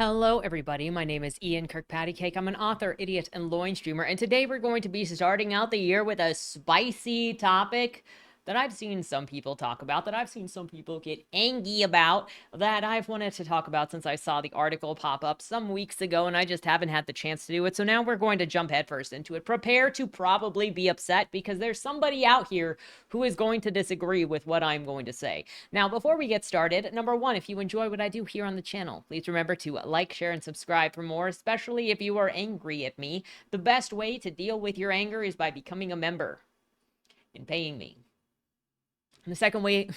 Hello, everybody. My name is Ian Kirkpatrick. I'm an author, idiot, and loin streamer, and today we're going to be starting out the year with a spicy topic that I've seen some people talk about, that I've seen some people get angry about, that I've wanted to talk about since I saw the article pop up some weeks ago, and I just haven't had the chance to do it. So now we're going to jump headfirst into it. Prepare to probably be upset because there's somebody out here who is going to disagree with what I'm going to say. Now, before we get started, number one, if you enjoy what I do here on the channel, please remember to like, share, and subscribe for more, especially if you are angry at me. The best way to deal with your anger is by becoming a member and paying me. The second way,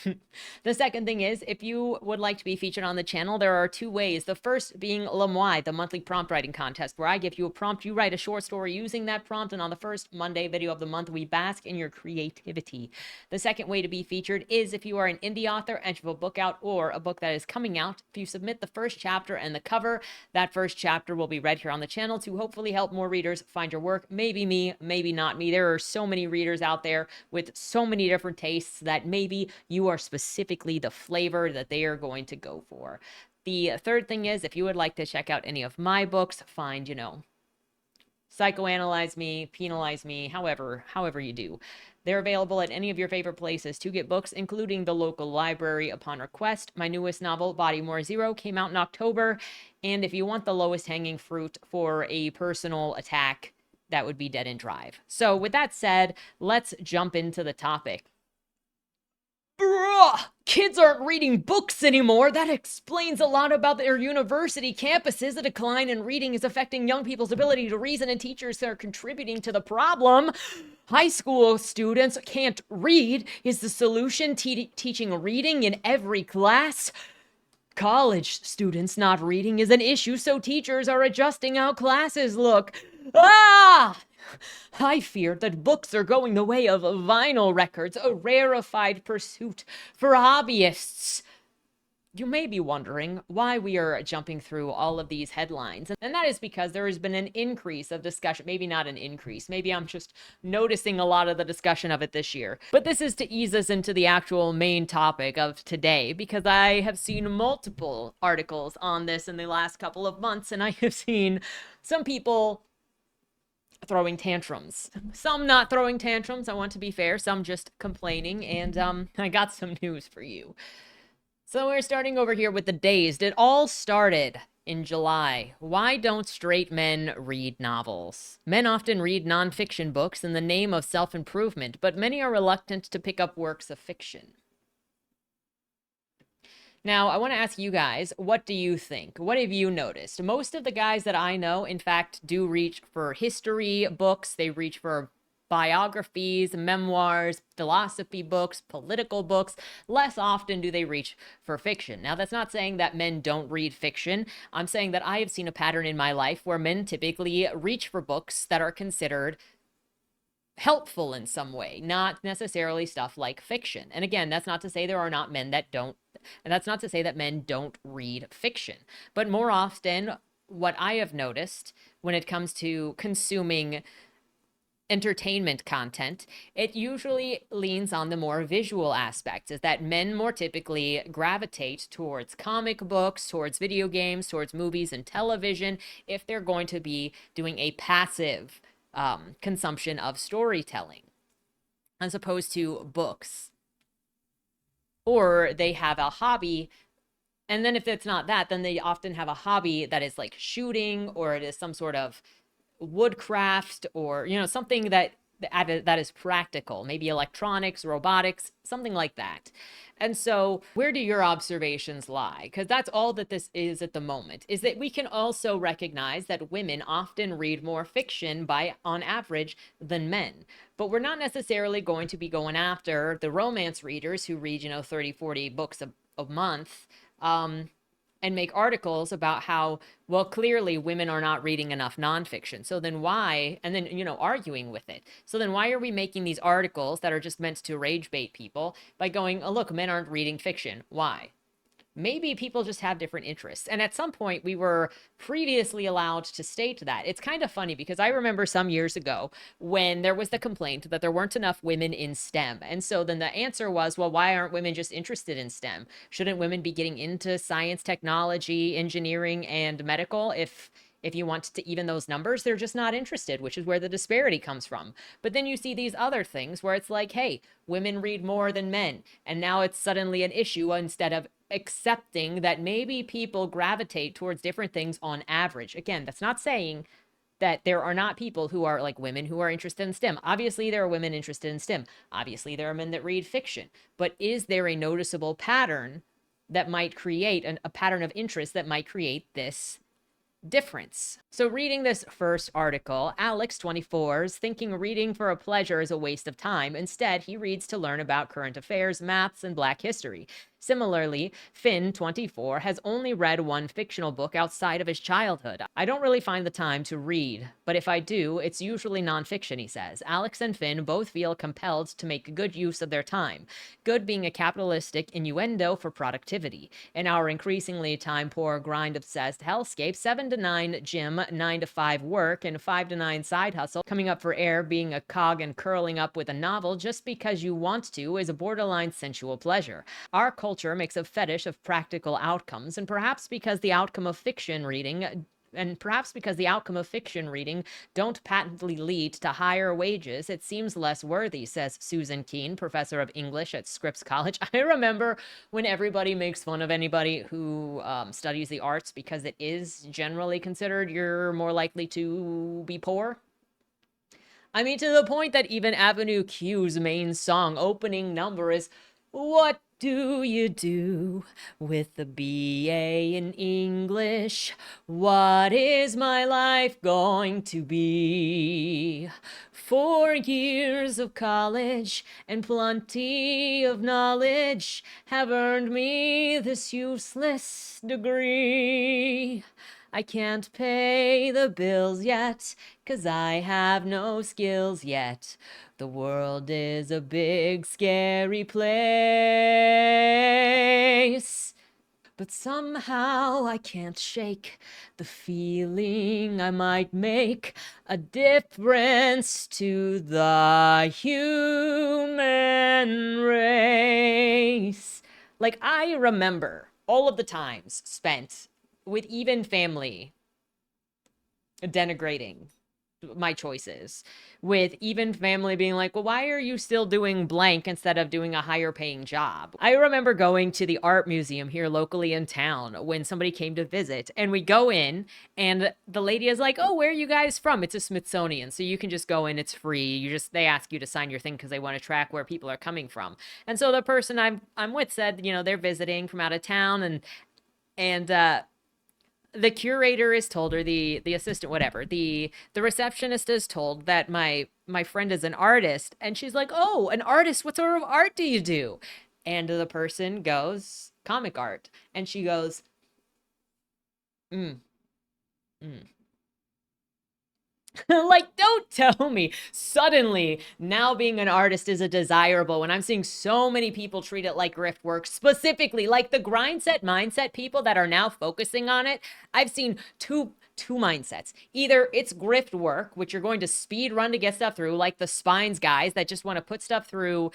the second thing is, if you would like to be featured on the channel, there are two ways. The first being Lemoy, the monthly prompt writing contest, where I give you a prompt, you write a short story using that prompt, and on the first Monday video of the month, we bask in your creativity. The second way to be featured is if you are an indie author and you have a book out or a book that is coming out. If you submit the first chapter and the cover, that first chapter will be read here on the channel to hopefully help more readers find your work. Maybe me, maybe not me. There are so many readers out there with so many different tastes that maybe you are specifically the flavor that they are going to go for. The third thing is, if you would like to check out any of my books, find, psychoanalyze me, penalize me, however you do. They're available at any of your favorite places to get books, including the local library upon request. My newest novel, Body More Zero, came out in October. And if you want the lowest hanging fruit for a personal attack, that would be Dead End Drive. So with that said, let's jump into the topic. Bruh, kids aren't reading books anymore. That explains a lot about their university campuses. The decline in reading is affecting young people's ability to reason, and teachers are contributing to the problem. High school students can't read. Is the solution teaching reading in every class? College students not reading is an issue, so teachers are adjusting how classes look. I fear that books are going the way of vinyl records, a rarefied pursuit for hobbyists. You may be wondering why we are jumping through all of these headlines, and that is because there has been an increase of discussion. Maybe not an increase, maybe I'm just noticing a lot of the discussion of it this year. But this is to ease us into the actual main topic of today, because I have seen multiple articles on this in the last couple of months, and I have seen some people throwing tantrums. Some not throwing tantrums, I want to be fair, some just complaining, and I got some news for you. So we're starting over here with the Dazed. It all started in July. Why don't straight men read novels? Men often read nonfiction books in the name of self-improvement, but many are reluctant to pick up works of fiction. Now, I want to ask you guys, what do you think? What have you noticed? Most of the guys that I know, in fact, do reach for history books. They reach for biographies, memoirs, philosophy books, political books. Less often do they reach for fiction. Now, that's not saying that men don't read fiction. I'm saying that I have seen a pattern in my life where men typically reach for books that are considered helpful in some way, not necessarily stuff like fiction. And again, that's not to say there are not men that don't, and that's not to say that men don't read fiction. But more often, what I have noticed when it comes to consuming entertainment content, it usually leans on the more visual aspects, is that men more typically gravitate towards comic books, towards video games, towards movies and television, if they're going to be doing a passive consumption of storytelling, as opposed to books. Or they have a hobby, and then if it's not that, then they often have a hobby that is like shooting, or it is some sort of woodcraft, or something that is practical, maybe electronics, robotics, something like that. And so where do your observations lie? Because that's all that this is at the moment, is that we can also recognize that women often read more fiction on average than men. But we're not necessarily going to be going after the romance readers who read, 30, 40 books a month, and make articles about how, well, clearly women are not reading enough nonfiction. So then why, and then, arguing with it. So then why are we making these articles that are just meant to rage bait people by going, oh, look, men aren't reading fiction. Why? maybe people just have different interests. And at some point, we were previously allowed to state that. It's kind of funny because I remember some years ago when there was the complaint that there weren't enough women in STEM. And so then the answer was, well, why aren't women just interested in STEM? Shouldn't women be getting into science, technology, engineering, and medical? If you want to even those numbers, they're just not interested, which is where the disparity comes from. But then you see these other things where it's like, hey, women read more than men. And now it's suddenly an issue instead of accepting that maybe people gravitate towards different things on average. Again, that's not saying that there are not people who are like women who are interested in STEM. Obviously, there are women interested in STEM. Obviously, there are men that read fiction. But is there a noticeable pattern that might create a pattern of interest that might create this difference? So reading this first article, Alex, 24, is thinking reading for a pleasure is a waste of time. Instead, he reads to learn about current affairs, maths, and Black history. Similarly, Finn, 24, has only read one fictional book outside of his childhood. I don't really find the time to read, but if I do, it's usually nonfiction, he says. Alex and Finn both feel compelled to make good use of their time, good being a capitalistic innuendo for productivity. In our increasingly time-poor, grind-obsessed hellscape, 7 to 9 gym, 9 to 5 work, and 5 to 9 side hustle, coming up for air, being a cog, and curling up with a novel just because you want to is a borderline sensual pleasure. Our culture makes a fetish of practical outcomes, and perhaps because the outcome of fiction reading don't patently lead to higher wages, it seems less worthy, says Susan Keene, professor of English at Scripps College. I remember when everybody makes fun of anybody who studies the arts because it is generally considered you're more likely to be poor. I mean, to the point that even Avenue Q's main song opening number is, "What do you do with a BA in English? What is my life going to be? 4 years of college and plenty of knowledge have earned me this useless degree. I can't pay the bills yet, 'cause I have no skills yet. The world is a big, scary place. But somehow I can't shake the feeling I might make a difference to the human race." Like, I remember all of the times spent with even family denigrating my choices, with even family being like, well, why are you still doing blank instead of doing a higher paying job? I remember going to the art museum here locally in town when somebody came to visit, and we go in and the lady is like, oh, where are you guys from? It's a Smithsonian, so you can just go in, it's free. They ask you to sign your thing because they want to track where people are coming from. And so the person I'm with said, they're visiting from out of town, and the curator is told, or the assistant, whatever, the receptionist is told that my friend is an artist, and she's like, oh, an artist, what sort of art do you do? And the person goes, comic art. And she goes, mm. Like, don't tell me suddenly now being an artist is a desirable when I'm seeing so many people treat it like grift work, specifically like the mindset people that are now focusing on it. I've seen two mindsets. Either it's grift work, which you're going to speed run to get stuff through, like the Spines guys that just want to put stuff through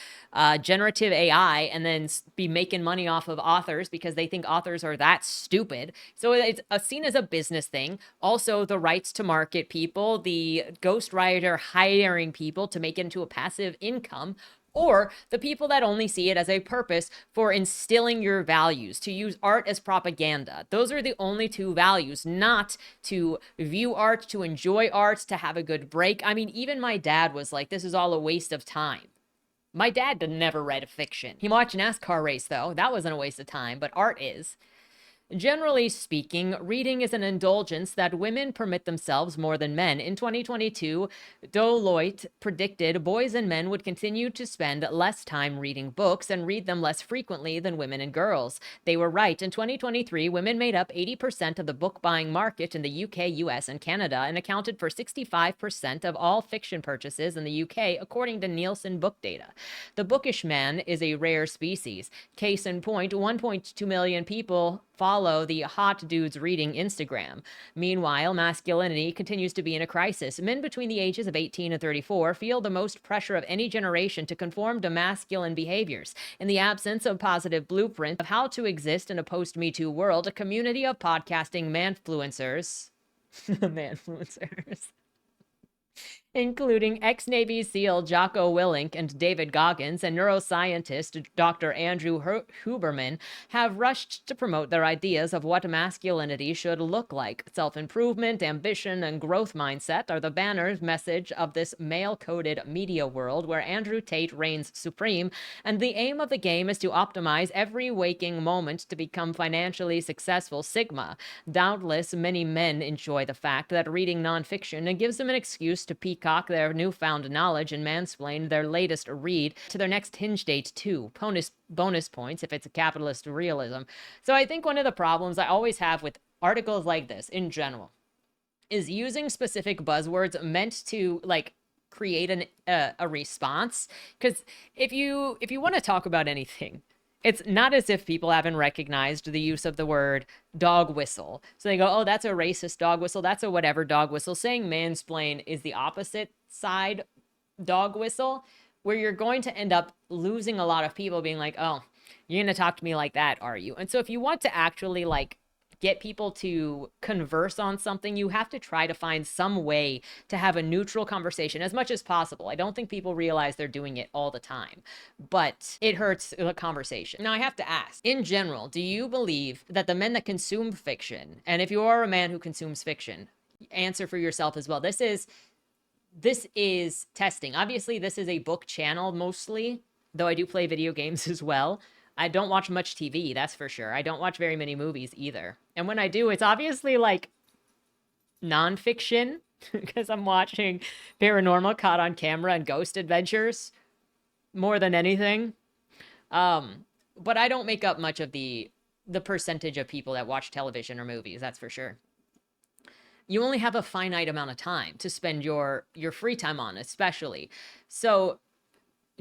generative AI and then be making money off of authors because they think authors are that stupid. So it's seen as a business thing. Also, the rights to market people, the ghostwriter hiring people to make it into a passive income, or the people that only see it as a purpose for instilling your values, to use art as propaganda. Those are the only two values, not to view art, to enjoy art, to have a good break. I mean, even my dad was like, this is all a waste of time. My dad never read fiction. He watched NASCAR race, though. That wasn't a waste of time, but art is. Generally speaking, reading is an indulgence that women permit themselves more than men. In 2022, Deloitte predicted boys and men would continue to spend less time reading books and read them less frequently than women and girls. They were right. In 2023, women made up 80% of the book buying market in the UK, US, and Canada and accounted for 65% of all fiction purchases in the UK, according to Nielsen book data. The bookish man is a rare species. Case in point, 1.2 million people follow the hot dudes reading Instagram. Meanwhile, masculinity continues to be in a crisis. Men between the ages of 18 and 34 feel the most pressure of any generation to conform to masculine behaviors. In the absence of positive blueprint of how to exist in a post-Me Too world, a community of podcasting manfluencers, manfluencers, including ex-Navy SEAL Jocko Willink and David Goggins and neuroscientist Dr. Andrew Huberman, have rushed to promote their ideas of what masculinity should look like. Self-improvement, ambition, and growth mindset are the banner message of this male-coded media world where Andrew Tate reigns supreme, and the aim of the game is to optimize every waking moment to become financially successful. Stigma. Doubtless, many men enjoy the fact that reading nonfiction gives them an excuse to peacock their newfound knowledge and mansplain their latest read to their next hinge date too. Bonus points if it's a capitalist realism. So I think one of the problems I always have with articles like this in general is using specific buzzwords meant to like create a response. Because if you want to talk about anything, it's not as if people haven't recognized the use of the word dog whistle. So they go, oh, that's a racist dog whistle. That's a whatever dog whistle. Saying mansplain is the opposite side dog whistle, where you're going to end up losing a lot of people being like, oh, you're going to talk to me like that, are you? And so if you want to actually like get people to converse on something, you have to try to find some way to have a neutral conversation as much as possible. I don't think people realize they're doing it all the time, but it hurts the conversation. Now, I have to ask, in general, do you believe that the men that consume fiction, and if you are a man who consumes fiction, answer for yourself as well. This is testing. Obviously, this is a book channel mostly, though I do play video games as well. I don't watch much TV, that's for sure. I don't watch very many movies either. And when I do, it's obviously like nonfiction, because I'm watching Paranormal Caught on Camera and Ghost Adventures more than anything. But I don't make up much of the percentage of people that watch television or movies, that's for sure. You only have a finite amount of time to spend your free time on, especially. So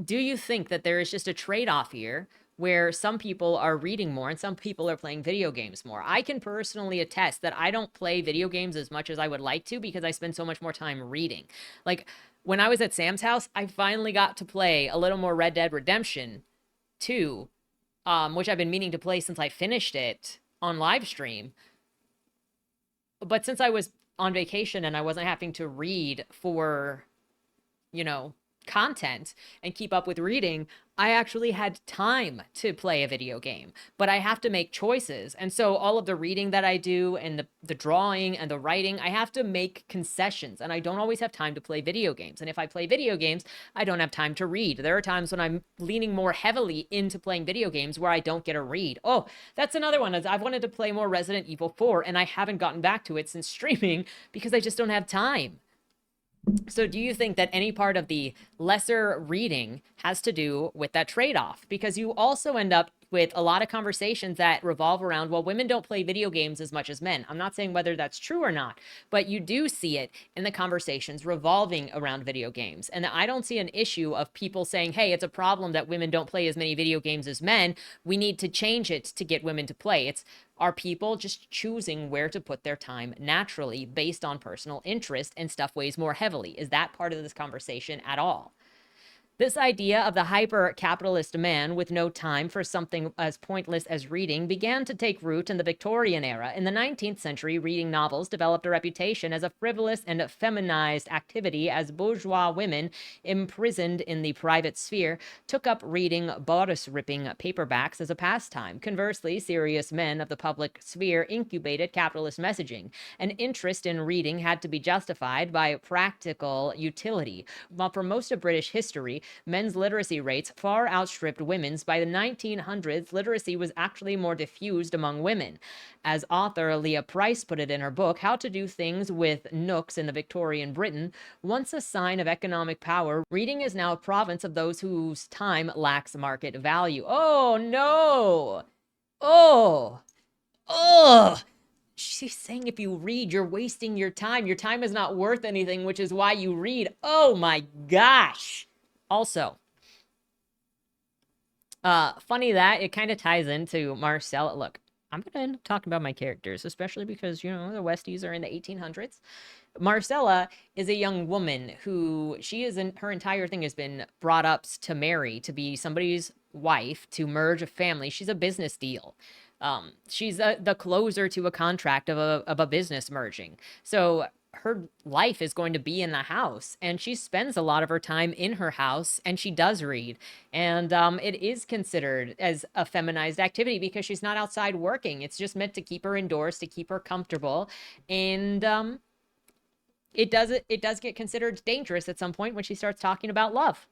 do you think that there is just a trade-off here where some people are reading more and some people are playing video games more? I can personally attest that I don't play video games as much as I would like to because I spend so much more time reading. Like, when I was at Sam's house, I finally got to play a little more Red Dead Redemption 2, which I've been meaning to play since I finished it on live stream. But since I was on vacation and I wasn't having to read for, content and keep up with reading, I actually had time to play a video game, but I have to make choices. And so all of the reading that I do and the drawing and the writing, I have to make concessions, and I don't always have time to play video games. And if I play video games, I don't have time to read. There are times when I'm leaning more heavily into playing video games where I don't get a read. Oh, that's another one. I've wanted to play more Resident Evil 4 and I haven't gotten back to it since streaming because I just don't have time. So do you think that any part of the lesser reading has to do with that trade-off? Because you also end up with a lot of conversations that revolve around, well, women don't play video games as much as men. I'm not saying whether that's true or not, but you do see it in the conversations revolving around video games. And I don't see an issue of people saying, hey, it's a problem that women don't play as many video games as men. We need to change it to get women to play. Are people just choosing where to put their time naturally based on personal interest, and stuff weighs more heavily? Is that part of this conversation at all? This idea of the hyper-capitalist man with no time for something as pointless as reading began to take root in the Victorian era. In the 19th century, reading novels developed a reputation as a frivolous and feminized activity as bourgeois women imprisoned in the private sphere took up reading bodice-ripping paperbacks as a pastime. Conversely, serious men of the public sphere incubated capitalist messaging. An interest in reading had to be justified by practical utility. While for most of British history, men's literacy rates far outstripped women's. By the 1900s, literacy was actually more diffused among women. As author Leah Price put it in her book, How to Do Things with Nooks in the Victorian Britain, once a sign of economic power, reading is now a province of those whose time lacks market value. Oh, no. Oh. Oh. She's saying if you read, you're wasting your time. Your time is not worth anything, which is why you read. Oh my gosh. Also, funny that it kind of ties into Marcella. Look, I'm going to end up talking about my characters, especially because, the Westies are in the 1800s. Marcella is a young woman who her entire thing has been brought up to marry, to be somebody's wife, to merge a family. She's a business deal. She's the closer to a contract of a business merging. So her life is going to be in the house, and she spends a lot of her time in her house, and she does read. And it is considered as a feminized activity because she's not outside working. It's just meant to keep her indoors, to keep her comfortable. And it does get considered dangerous at some point when she starts talking about love.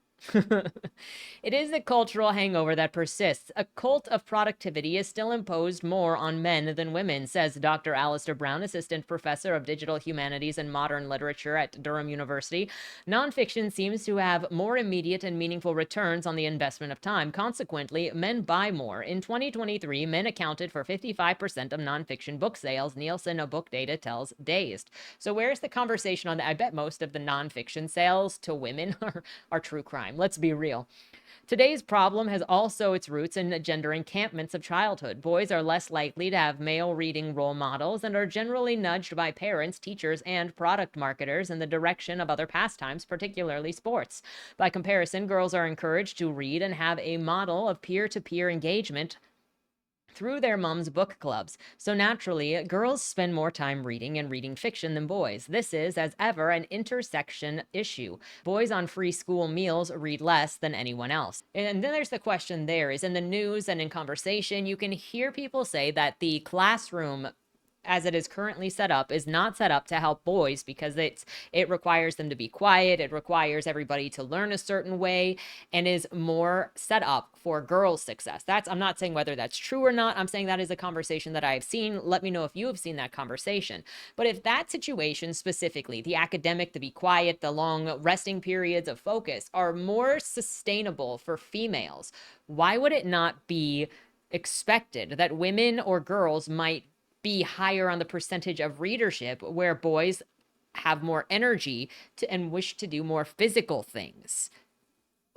It is a cultural hangover that persists. A cult of productivity is still imposed more on men than women, says Dr. Alistair Brown, assistant professor of digital humanities and modern literature at Durham University. Nonfiction seems to have more immediate and meaningful returns on the investment of time. Consequently, men buy more. In 2023, men accounted for 55% of nonfiction book sales, Nielsen book data tells Dazed. So where's the conversation on that? I bet most of the nonfiction sales to women are true crime. Let's be real. Today's problem has also its roots in gender encampments of childhood. Boys are less likely to have male reading role models and are generally nudged by parents, teachers, and product marketers in the direction of other pastimes, particularly sports. By comparison, girls are encouraged to read and have a model of peer-to-peer engagement through their mom's book clubs. So naturally, girls spend more time reading and reading fiction than boys. This is, as ever, an intersection issue. Boys on free school meals read less than anyone else. And then there's the question there is in the news and in conversation, you can hear people say that the classroom as it is currently set up is not set up to help boys because it requires them to be quiet. It requires everybody to learn a certain way and is more set up for girls' success. I'm not saying whether that's true or not. I'm saying that is a conversation that I've seen. Let me know if you have seen that conversation. But if that situation specifically, the academic, to be quiet, the long resting periods of focus are more sustainable for females, why would it not be expected that women or girls might be higher on the percentage of readership where boys have more energy and wish to do more physical things?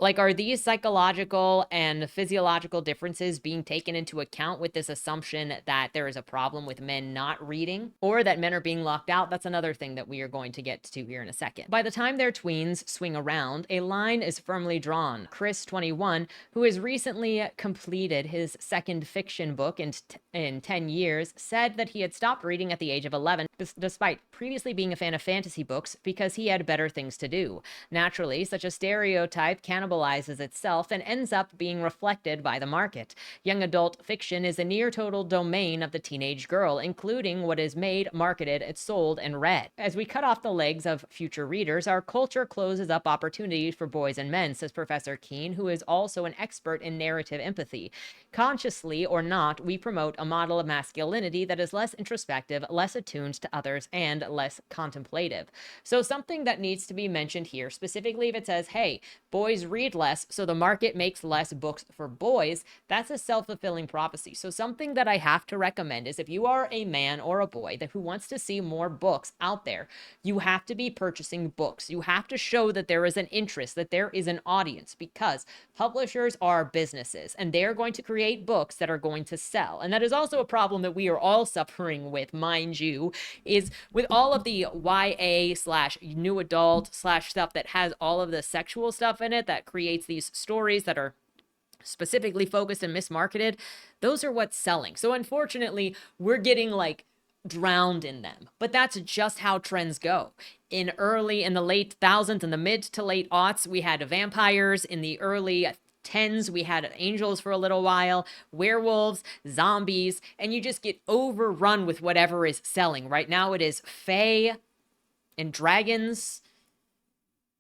Like, are these psychological and physiological differences being taken into account with this assumption that there is a problem with men not reading or that men are being locked out? That's another thing that we are going to get to here in a second. By the time their tweens swing around, a line is firmly drawn. Chris, 21, who has recently completed his second fiction book in 10 years, said that he had stopped reading at the age of 11, despite previously being a fan of fantasy books because he had better things to do. Naturally, such a stereotype cannibalizes itself and ends up being reflected by the market. Young adult fiction is a near total domain of the teenage girl, including what is made, marketed, sold, and read. As we cut off the legs of future readers, our culture closes up opportunities for boys and men, says Professor Keene, who is also an expert in narrative empathy. Consciously or not, we promote a model of masculinity that is less introspective, less attuned to others, and less contemplative. So something that needs to be mentioned here, specifically if it says, hey, boys read less, so the market makes less books for boys, that's a self-fulfilling prophecy. So something that I have to recommend is if you are a man or a boy who wants to see more books out there, you have to be purchasing books. You have to show that there is an interest, that there is an audience, because publishers are businesses and they're going to create books that are going to sell. And that is also a problem that we are all suffering with, mind you, is with all of the YA / new adult / stuff that has all of the sexual stuff in it that creates these stories that are specifically focused and mismarketed. Those are what's selling. So unfortunately, we're getting drowned in them. But that's just how trends go. In the late thousands, in the mid to late aughts, we had vampires. In the early tens, we had angels for a little while, werewolves, zombies, and you just get overrun with whatever is selling. Right now it is fae and dragons.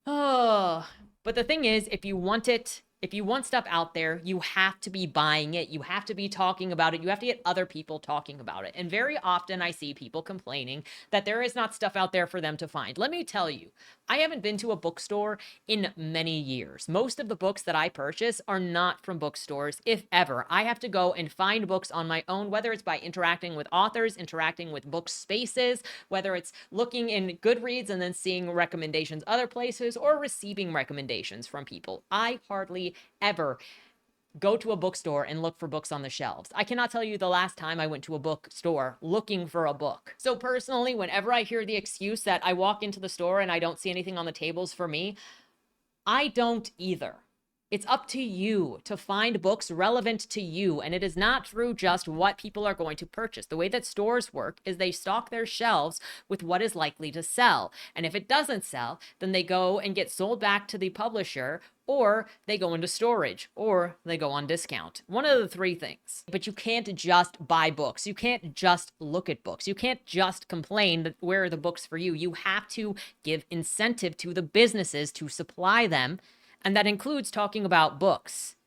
Oh, But the thing is, if you want it, if you want stuff out there, you have to be buying it. You have to be talking about it. You have to get other people talking about it. And very often I see people complaining that there is not stuff out there for them to find. Let me tell you, I haven't been to a bookstore in many years. Most of the books that I purchase are not from bookstores, if ever. I have to go and find books on my own, whether it's by interacting with authors, interacting with book spaces, whether it's looking in Goodreads and then seeing recommendations other places, or receiving recommendations from people. I hardly ever go to a bookstore and look for books on the shelves. I cannot tell you the last time I went to a bookstore looking for a book. So personally, whenever I hear the excuse that I walk into the store and I don't see anything on the tables for me, I don't either. It's up to you to find books relevant to you, and it is not through just what people are going to purchase. The way that stores work is they stock their shelves with what is likely to sell. And if it doesn't sell, then they go and get sold back to the publisher, or they go into storage, or they go on discount. One of the three things. But you can't just buy books. You can't just look at books. You can't just complain that where are the books for you. You have to give incentive to the businesses to supply them. And that includes talking about books.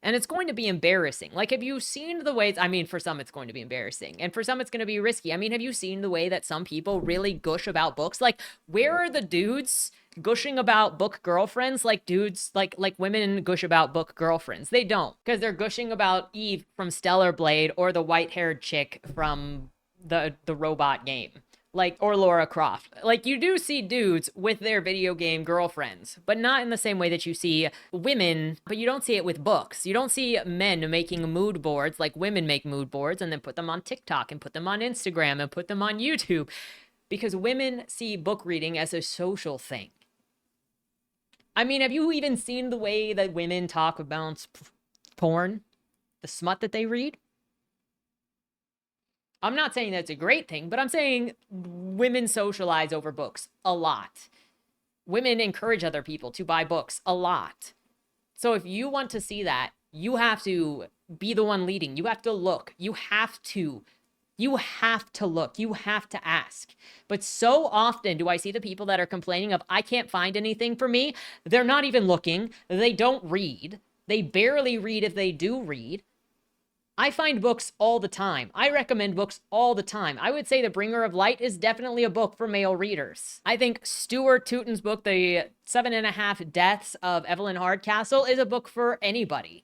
And it's going to be embarrassing. Like, have you seen the ways, I mean, for some it's going to be embarrassing. And for some it's going to be risky. I mean, have you seen the way that some people really gush about books? Like, where are the dudes gushing about book girlfriends like dudes, like women gush about book girlfriends? They don't. Because they're gushing about Eve from Stellar Blade or the white-haired chick from the robot game. Like, or Laura Croft. Like, you do see dudes with their video game girlfriends, but not in the same way that you see women, but you don't see it with books. You don't see men making mood boards like women make mood boards and then put them on TikTok and put them on Instagram and put them on YouTube, because women see book reading as a social thing. I mean, have you even seen the way that women talk about porn? The smut that they read? I'm not saying that's a great thing, but I'm saying women socialize over books a lot. Women encourage other people to buy books a lot. So if you want to see that, you have to be the one leading. You have to look. You have to look. You have to ask. But so often do I see the people that are complaining of, I can't find anything for me. They're not even looking. They don't read. They barely read if they do read. I find books all the time. I recommend books all the time. I would say The Bringer of Light is definitely a book for male readers. I think Stuart Tutin's book, The 7.5 Deaths of Evelyn Hardcastle, is a book for anybody.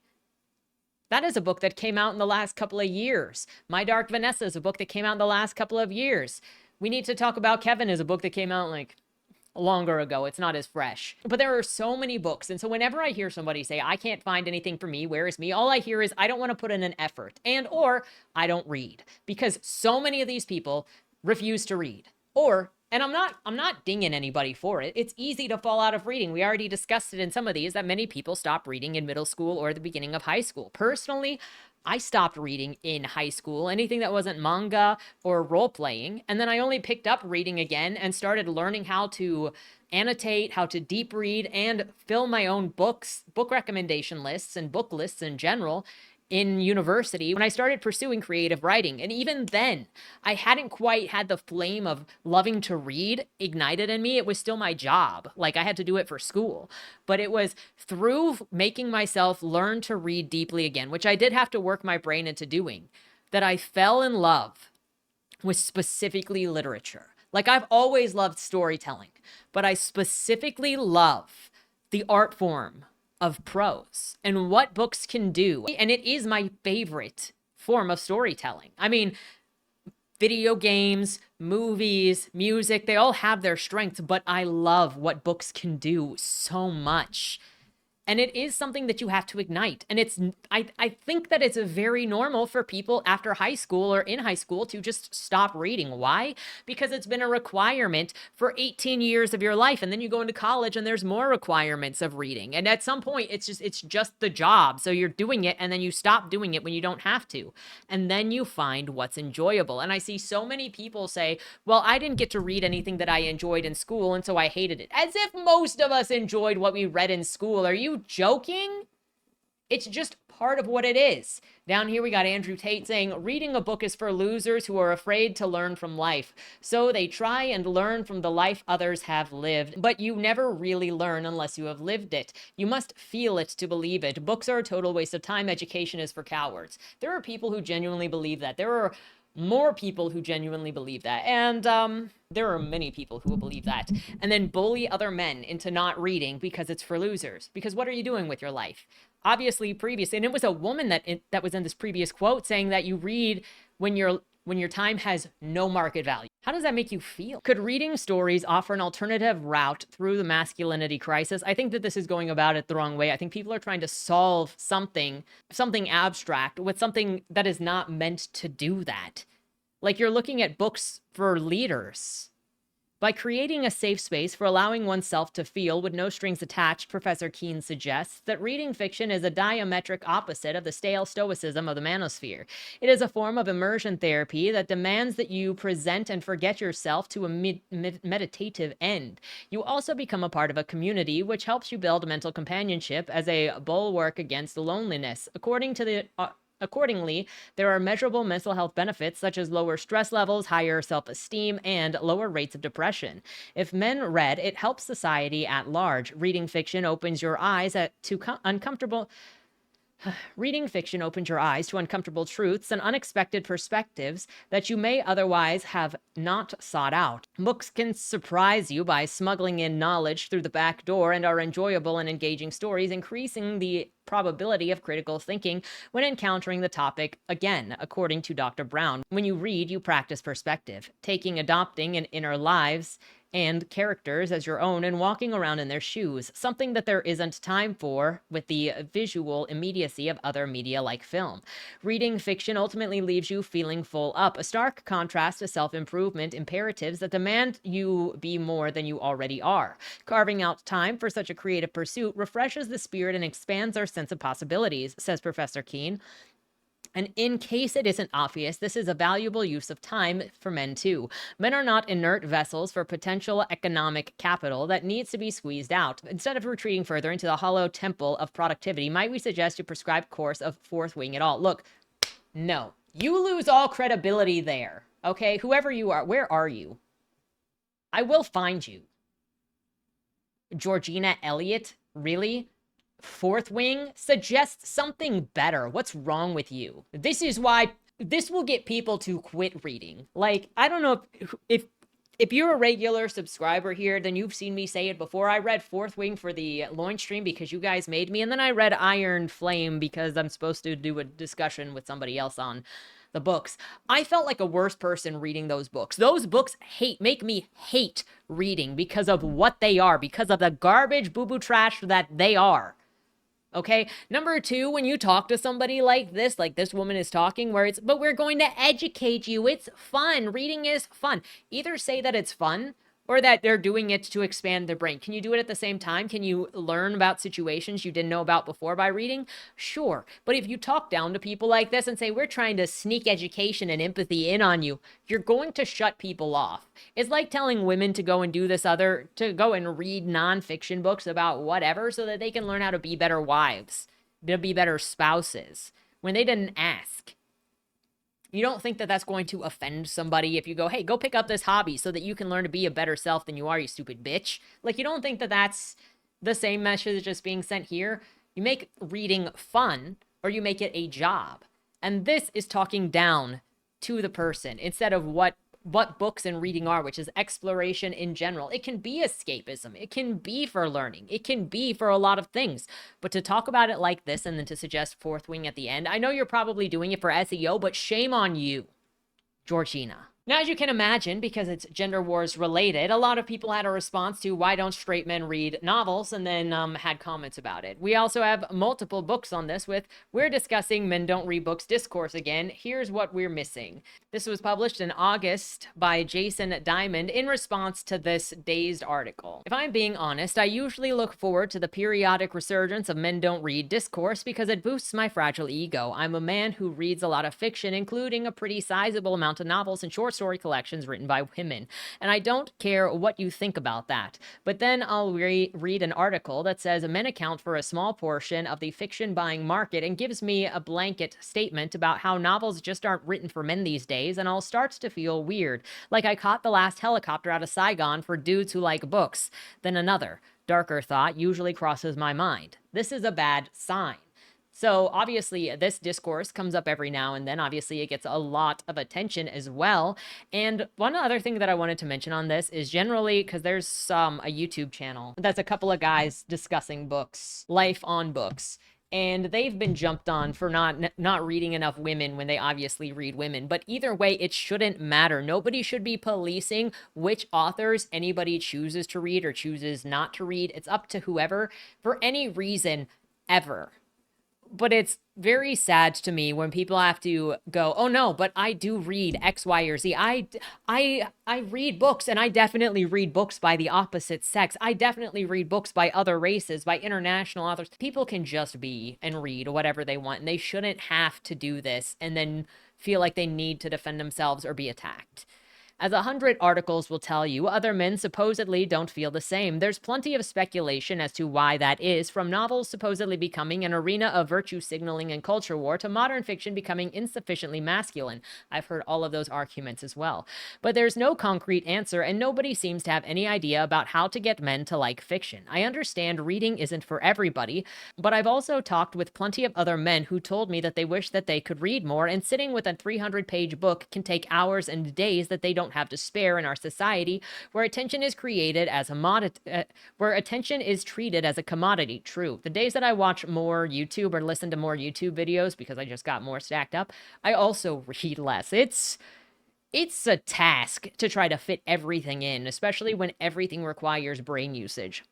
That is a book that came out in the last couple of years. My Dark Vanessa is a book that came out in the last couple of years. We Need to Talk About Kevin is a book that came out like longer ago. It's not as fresh. But there are so many books. And so whenever I hear somebody say, I can't find anything for me, where is me? All I hear is, I don't want to put in an effort, and or I don't read, because so many of these people refuse to read. Or, and I'm not dinging anybody for it. It's easy to fall out of reading. We already discussed it in some of these, that many people stop reading in middle school or the beginning of high school. Personally, I stopped reading in high school, anything that wasn't manga or role-playing. And then I only picked up reading again and started learning how to annotate, how to deep read, and fill my own books, book recommendation lists, and book lists in general in university when I started pursuing creative writing. And even then, I hadn't quite had the flame of loving to read ignited in me. It was still my job. Like, I had to do it for school. But it was through making myself learn to read deeply again, which I did have to work my brain into doing, that I fell in love with specifically literature. Like, I've always loved storytelling, but I specifically love the art form of prose and what books can do. And it is my favorite form of storytelling. I mean, video games, movies, music, they all have their strengths, but I love what books can do so much. And it is something that you have to ignite. And I think that it's very normal for people after high school or in high school to just stop reading. Why? Because it's been a requirement for 18 years of your life. And then you go into college and there's more requirements of reading. And at some point, it's just the job. So you're doing it and then you stop doing it when you don't have to. And then you find what's enjoyable. And I see so many people say, well, I didn't get to read anything that I enjoyed in school, and so I hated it. As if most of us enjoyed what we read in school. Are you joking? It's just part of what it is. Down here we got Andrew Tate saying, reading a book is for losers who are afraid to learn from life. So they try and learn from the life others have lived. But you never really learn unless you have lived it. You must feel it to believe it. Books are a total waste of time. Education is for cowards. There are people who genuinely believe that. There are more people who genuinely believe that. And there are many people who will believe that. And then bully other men into not reading because it's for losers. Because what are you doing with your life? Obviously, previously, and it was a woman that was in this previous quote saying that you read when your time has no market value. How does that make you feel? Could reading stories offer an alternative route through the masculinity crisis? I think that this is going about it the wrong way. I think people are trying to solve something abstract with something that is not meant to do that. Like you're looking at books for leaders. By creating a safe space for allowing oneself to feel with no strings attached, Professor Keene suggests that reading fiction is a diametric opposite of the stale stoicism of the manosphere. It is a form of immersion therapy that demands that you present and forget yourself to a meditative end. You also become a part of a community, which helps you build mental companionship as a bulwark against loneliness. Accordingly, there are measurable mental health benefits such as lower stress levels, higher self-esteem, and lower rates of depression. If men read, it helps society at large. Reading fiction opens your eyes to uncomfortable truths and unexpected perspectives that you may otherwise have not sought out. Books can surprise you by smuggling in knowledge through the back door and are enjoyable and engaging stories, increasing the probability of critical thinking when encountering the topic again, according to Dr. Brown. When you read, you practice perspective, adopting an inner lives and characters as your own and walking around in their shoes, something that there isn't time for with the visual immediacy of other media like film. Reading fiction ultimately leaves you feeling full up, a stark contrast to self-improvement imperatives that demand you be more than you already are. Carving out time for such a creative pursuit refreshes the spirit and expands our sense of possibilities, says Professor Keene. And in case it isn't obvious, this is a valuable use of time for men too. Men are not inert vessels for potential economic capital that needs to be squeezed out. Instead of retreating further into the hollow temple of productivity, might we suggest a prescribed course of fourth wing at all? Look, no. You lose all credibility there, okay? Whoever you are, where are you? I will find you. Georgina Elliott, really? Fourth wing? Suggest something better. What's wrong with you? This is why this will get people to quit reading. Like, I don't know if you're a regular subscriber here, then you've seen me say it before. I read Fourth Wing for the loin stream because you guys made me, and then I read Iron Flame because I'm supposed to do a discussion with somebody else on the books. I felt like a worse person reading those books. Those books make me hate reading because of what they are, because of the garbage boo-boo trash that they are. Okay. Number two, when you talk to somebody like this woman is talking, but we're going to educate you. It's fun. Reading is fun. Either say that it's fun or that they're doing it to expand their brain. Can you do it at the same time? Can you learn about situations you didn't know about before by reading? Sure. But if you talk down to people like this and say, we're trying to sneak education and empathy in on you, you're going to shut people off. It's like telling women to go and to go and read nonfiction books about whatever so that they can learn how to be better wives, to be better spouses, when they didn't ask. You don't think that that's going to offend somebody if you go, hey, go pick up this hobby so that you can learn to be a better self than you are, you stupid bitch. Like, you don't think that that's the same message just being sent here? You make reading fun or you make it a job. And this is talking down to the person instead of what books and reading are, which is exploration in general. It can be escapism. It can be for learning. It can be for a lot of things. But to talk about it like this and then to suggest fourth wing at the end, I know you're probably doing it for SEO, but shame on you, Georgina. Now, as you can imagine, because it's gender wars related, a lot of people had a response to why don't straight men read novels, and then had comments about it. We also have multiple books on this with, we're discussing men don't read books discourse again. Here's what we're missing. This was published in August by Jason Diamond in response to this Dazed article. If I'm being honest, I usually look forward to the periodic resurgence of men don't read discourse because it boosts my fragile ego. I'm a man who reads a lot of fiction, including a pretty sizable amount of novels and short story collections written by women. And I don't care what you think about that. But then I'll read an article that says men account for a small portion of the fiction buying market and gives me a blanket statement about how novels just aren't written for men these days, and I'll start to feel weird. Like I caught the last helicopter out of Saigon for dudes who like books. Then another, darker thought usually crosses my mind. This is a bad sign. So obviously this discourse comes up every now and then. Obviously it gets a lot of attention as well. And one other thing that I wanted to mention on this is generally, because there's a YouTube channel that's a couple of guys discussing books, life on books. And they've been jumped on for not reading enough women when they obviously read women. But either way, it shouldn't matter. Nobody should be policing which authors anybody chooses to read or chooses not to read. It's up to whoever for any reason ever. But it's very sad to me when people have to go, oh no, but I do read X, Y, or Z. I read books, and I definitely read books by the opposite sex. I definitely read books by other races, by international authors. People can just be and read whatever they want, and they shouldn't have to do this and then feel like they need to defend themselves or be attacked. As 100 articles will tell you, other men supposedly don't feel the same. There's plenty of speculation as to why that is, from novels supposedly becoming an arena of virtue signaling and culture war to modern fiction becoming insufficiently masculine. I've heard all of those arguments as well. But there's no concrete answer, and nobody seems to have any idea about how to get men to like fiction. I understand reading isn't for everybody, but I've also talked with plenty of other men who told me that they wish that they could read more, and sitting with a 300-page book can take hours and days that they don't have to spare in our society, where attention is treated as a commodity. True. The days that I watch more YouTube or listen to more YouTube videos because I just got more stacked up, I also read less. It's a task to try to fit everything in, especially when everything requires brain usage.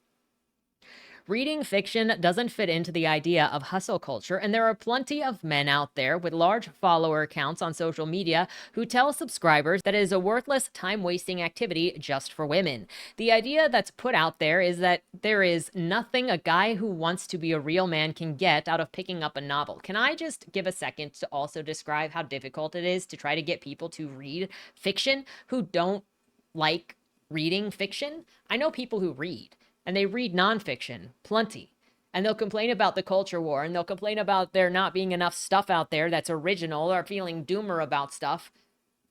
Reading fiction doesn't fit into the idea of hustle culture, and there are plenty of men out there with large follower accounts on social media who tell subscribers that it is a worthless, time-wasting activity just for women. The idea that's put out there is that there is nothing a guy who wants to be a real man can get out of picking up a novel. Can I just give a second to also describe how difficult it is to try to get people to read fiction who don't like reading fiction? I know people who read. And they read nonfiction, plenty. And they'll complain about the culture war, and they'll complain about there not being enough stuff out there that's original, or feeling doomer about stuff,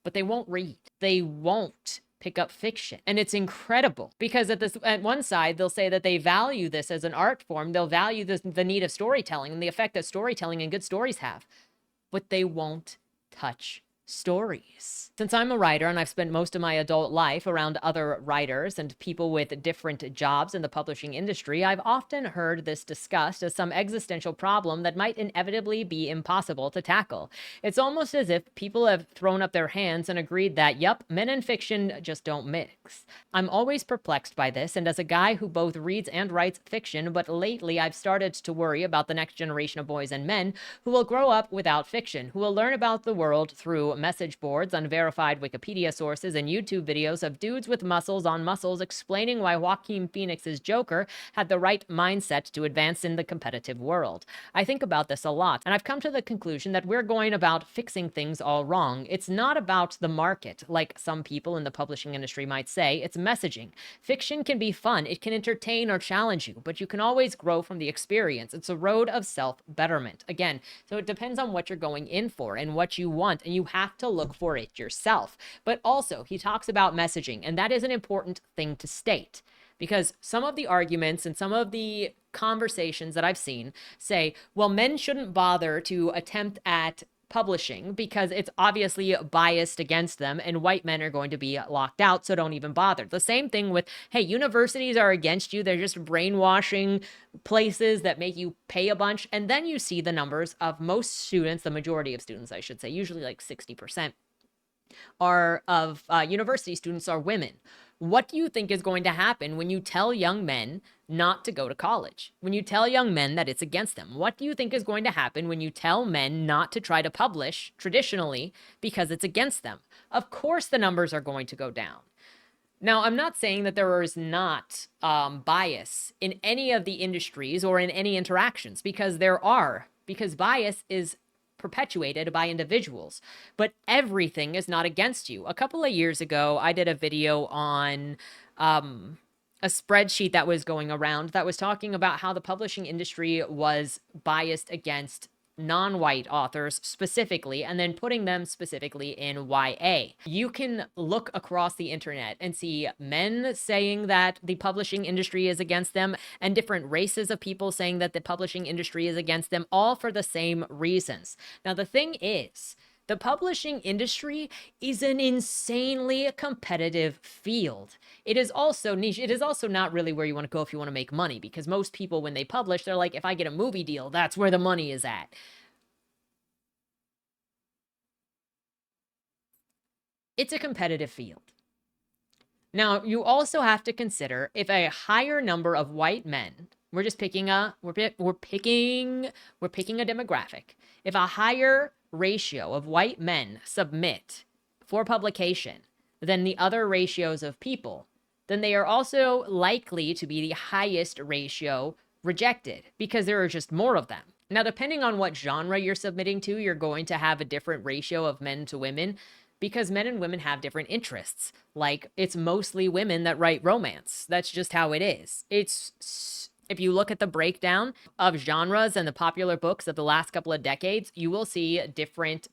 but they won't read. They won't pick up fiction. And it's incredible because at one side, they'll say that they value this as an art form. They'll value the need of storytelling and the effect that storytelling and good stories have, but they won't touch stories. Since I'm a writer and I've spent most of my adult life around other writers and people with different jobs in the publishing industry, I've often heard this discussed as some existential problem that might inevitably be impossible to tackle. It's almost as if people have thrown up their hands and agreed that, yep, men and fiction just don't mix. I'm always perplexed by this, and as a guy who both reads and writes fiction, but lately I've started to worry about the next generation of boys and men who will grow up without fiction, who will learn about the world through message boards, unverified Wikipedia sources, and YouTube videos of dudes with muscles on muscles explaining why Joaquin Phoenix's Joker had the right mindset to advance in the competitive world. I think about this a lot, and I've come to the conclusion that we're going about fixing things all wrong. It's not about the market, like some people in the publishing industry might say. It's messaging. Fiction can be fun. It can entertain or challenge you, but you can always grow from the experience. It's a road of self-betterment. Again, so it depends on what you're going in for and what you want, and you have to look for it yourself. But also, he talks about messaging, and that is an important thing to state, because some of the arguments and some of the conversations that I've seen say, well, men shouldn't bother to attempt at publishing because it's obviously biased against them and white men are going to be locked out, so don't even bother. The same thing with, hey, universities are against you. They're just brainwashing places that make you pay a bunch. And then you see the numbers of most students, the majority of students, I should say, usually like 60% of university students are women. What do you think is going to happen when you tell young men not to go to college? When you tell young men that it's against them? What do you think is going to happen when you tell men not to try to publish traditionally because it's against them? Of course the numbers are going to go down. Now, I'm not saying that there is not bias in any of the industries or in any interactions, because there are, because bias is perpetuated by individuals. But everything is not against you. A couple of years ago, I did a video on a spreadsheet that was going around that was talking about how the publishing industry was biased against non-white authors specifically, and then putting them specifically in YA. You can look across the internet and see men saying that the publishing industry is against them, and different races of people saying that the publishing industry is against them, all for the same reasons. Now, the thing is, the publishing industry is an insanely competitive field. It is also niche. It is also not really where you want to go if you want to make money, because most people, when they publish, they're like, if I get a movie deal, that's where the money is at. It's a competitive field. Now, you also have to consider if a higher number of white men, we're picking a demographic. If a higher ratio of white men submit for publication than the other ratios of people, then they are also likely to be the highest ratio rejected, because there are just more of them. Now, depending on what genre you're submitting to, you're going to have a different ratio of men to women, because men and women have different interests. Like, it's mostly women that write romance. That's just how it is. If you look at the breakdown of genres and the popular books of the last couple of decades, you will see different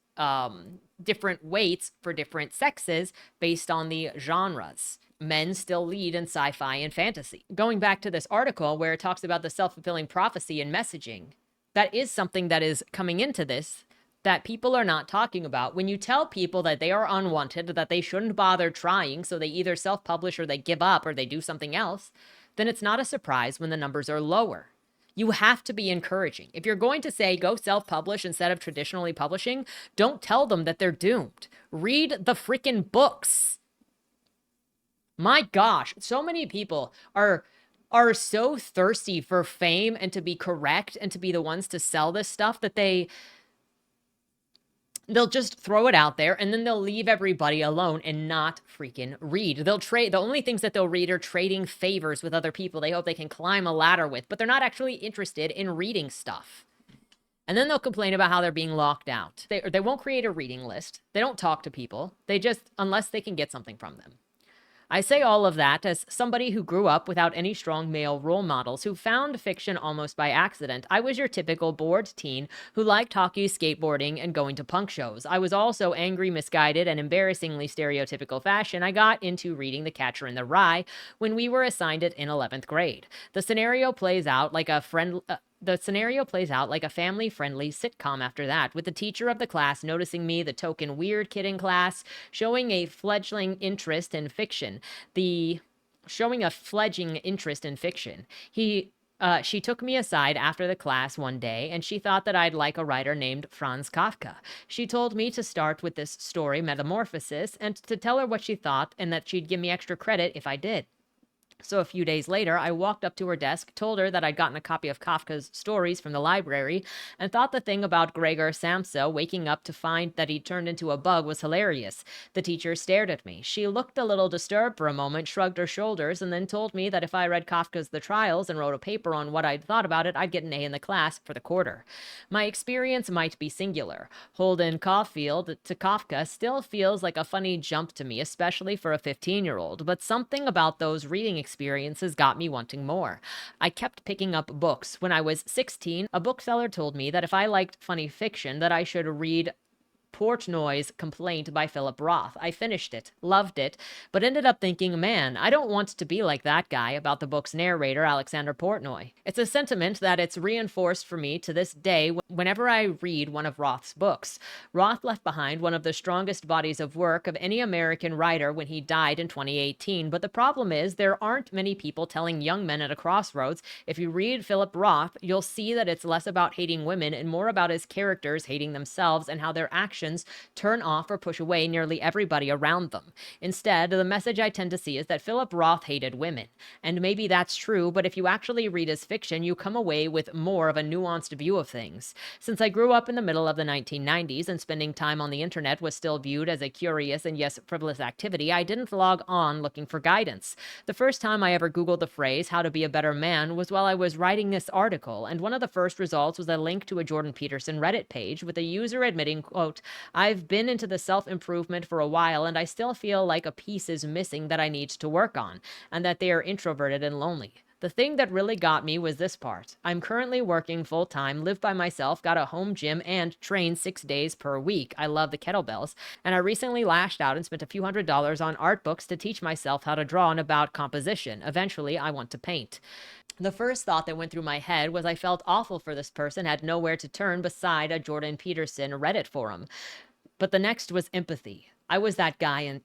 weights for different sexes based on the genres. Men still lead in sci-fi and fantasy. Going back to this article where it talks about the self-fulfilling prophecy and messaging, that is something that is coming into this that people are not talking about. When you tell people that they are unwanted, that they shouldn't bother trying, so they either self-publish or they give up or they do something else, then it's not a surprise when the numbers are lower. You have to be encouraging. If you're going to say go self-publish instead of traditionally publishing, don't tell them that they're doomed. Read the freaking books. My gosh, so many people are so thirsty for fame and to be correct and to be the ones to sell this stuff that they'll just throw it out there, and then they'll leave everybody alone and not freaking read. They'll trade. The only things that they'll read are trading favors with other people they hope they can climb a ladder with, but they're not actually interested in reading stuff. And then they'll complain about how they're being locked out. They won't create a reading list. They don't talk to people. Unless they can get something from them. I say all of that as somebody who grew up without any strong male role models, who found fiction almost by accident. I was your typical bored teen who liked hockey, skateboarding, and going to punk shows. I was also angry, misguided, and embarrassingly stereotypical fashion. I got into reading The Catcher in the Rye when we were assigned it in 11th grade. The scenario plays out like a family-friendly sitcom after that, with the teacher of the class noticing me, the token weird kid in class, showing a fledgling interest in fiction. She took me aside after the class one day, and she thought that I'd like a writer named Franz Kafka. She told me to start with this story, Metamorphosis, and to tell her what she thought, and that she'd give me extra credit if I did. So a few days later, I walked up to her desk, told her that I'd gotten a copy of Kafka's stories from the library, and thought the thing about Gregor Samsa waking up to find that he'd turned into a bug was hilarious. The teacher stared at me. She looked a little disturbed for a moment, shrugged her shoulders, and then told me that if I read Kafka's The Trials and wrote a paper on what I'd thought about it, I'd get an A in the class for the quarter. My experience might be singular. Holden Caulfield to Kafka still feels like a funny jump to me, especially for a 15-year-old, but something about those reading experiences got me wanting more. I kept picking up books. When I was 16, a bookseller told me that if I liked funny fiction, that I should read Portnoy's Complaint by Philip Roth. I finished it, loved it, but ended up thinking, man, I don't want to be like that guy about the book's narrator, Alexander Portnoy. It's a sentiment that it's reinforced for me to this day whenever I read one of Roth's books. Roth left behind one of the strongest bodies of work of any American writer when he died in 2018, but the problem is there aren't many people telling young men at a crossroads, if you read Philip Roth, you'll see that it's less about hating women and more about his characters hating themselves and how their actions fictions turn off or push away nearly everybody around them. Instead, the message I tend to see is that Philip Roth hated women. And maybe that's true, but if you actually read his fiction, you come away with more of a nuanced view of things. Since I grew up in the middle of the 1990s and spending time on the internet was still viewed as a curious and yes, frivolous activity, I didn't log on looking for guidance. The first time I ever Googled the phrase, how to be a better man, was while I was writing this article, and one of the first results was a link to a Jordan Peterson Reddit page with a user admitting, quote, "I've been into the self-improvement for a while and I still feel like a piece is missing that I need to work on, and that they are introverted and lonely. The thing that really got me was this part. I'm currently working full-time, live by myself, got a home gym, and train 6 days per week. I love the kettlebells. And I recently lashed out and spent a few $100s on art books to teach myself how to draw and about composition. Eventually, I want to paint." The first thought that went through my head was I felt awful for this person, had nowhere to turn beside a Jordan Peterson Reddit forum. But the next was empathy. I was that guy in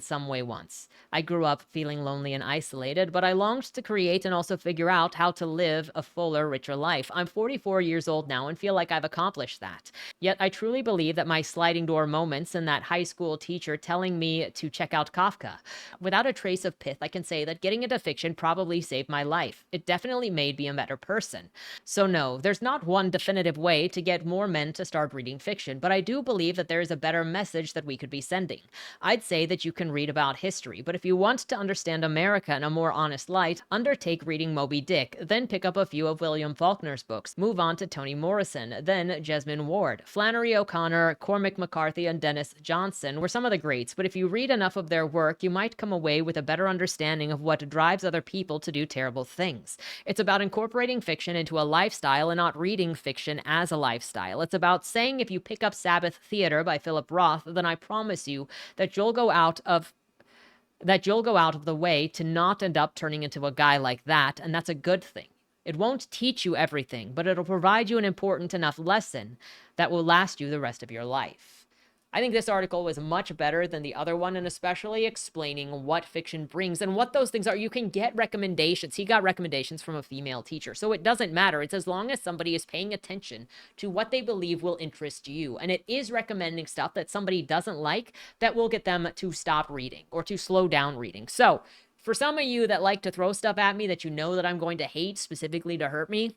some way once. I grew up feeling lonely and isolated, but I longed to create and also figure out how to live a fuller, richer life. I'm 44 years old now and feel like I've accomplished that. Yet I truly believe that my sliding door moments and that high school teacher telling me to check out Kafka. Without a trace of pith, I can say that getting into fiction probably saved my life. It definitely made me a better person. So no, there's not one definitive way to get more men to start reading fiction, but I do believe that there is a better message that we could be sending. I'd say that you can read about history, but if you want to understand America in a more honest light, undertake reading Moby Dick, then pick up a few of William Faulkner's books, move on to Toni Morrison, then Jesmyn Ward. Flannery O'Connor, Cormac McCarthy, and Dennis Johnson were some of the greats, but if you read enough of their work, you might come away with a better understanding of what drives other people to do terrible things. It's about incorporating fiction into a lifestyle and not reading fiction as a lifestyle. It's about saying if you pick up Sabbath Theater by Philip Roth, then I promise you that you'll go out of the way to not end up turning into a guy like that, and that's a good thing. It won't teach you everything, but it'll provide you an important enough lesson that will last you the rest of your life. I think this article was much better than the other one, and especially explaining what fiction brings and what those things are. You can get recommendations. He got recommendations from a female teacher, so it doesn't matter. It's as long as somebody is paying attention to what they believe will interest you, and it is recommending stuff that somebody doesn't like that will get them to stop reading or to slow down reading. So for some of you that like to throw stuff at me that you know that I'm going to hate specifically to hurt me,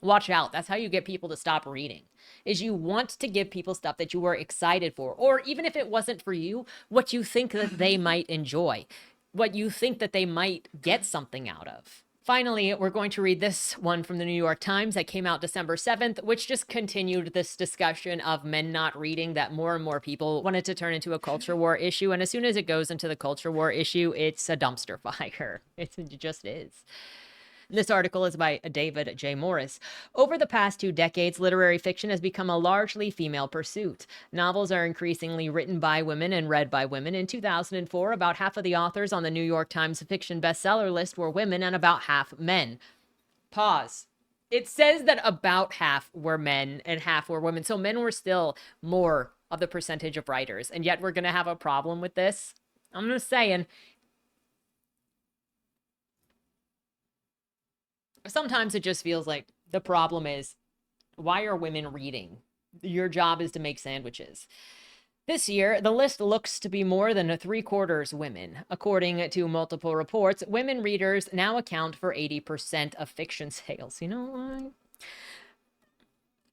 watch out. That's how you get people to stop reading, is you want to give people stuff that you were excited for, or even if it wasn't for you, what you think that they might enjoy, what you think that they might get something out of. Finally, we're going to read this one from the New York Times that came out December 7th, which just continued this discussion of men not reading that more and more people wanted to turn into a culture war issue. And as soon as it goes into the culture war issue, it's a dumpster fire. It just is. This article is by David J. Morris. Over the past 2 decades, literary fiction has become a largely female pursuit. Novels are increasingly written by women and read by women. In 2004, about half of the authors on the New York Times fiction bestseller list were women and about half men. Pause. It says that about half were men and half were women. So men were still more of the percentage of writers. And yet we're going to have a problem with this. I'm just saying. Sometimes it just feels like the problem is, why are women reading? Your job is to make sandwiches. This year, the list looks to be more than 3/4 women. According to multiple reports, women readers now account for 80% of fiction sales. You know why?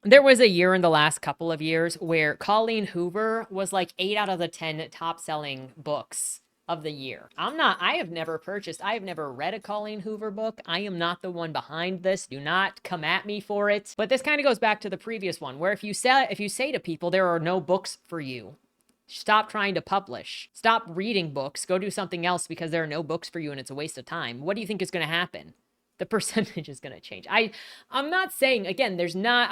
There was a year in the last couple of years where Colleen Hoover was like 8 out of the 10 top-selling books of the year. I have never read a Colleen Hoover book. I am not the one behind this. Do not come at me for it. But this kind of goes back to the previous one, where if you say to people, there are no books for you, stop trying to publish, stop reading books, go do something else because there are no books for you and it's a waste of time. What do you think is going to happen? The percentage is going to change. I'm not saying, again, there's not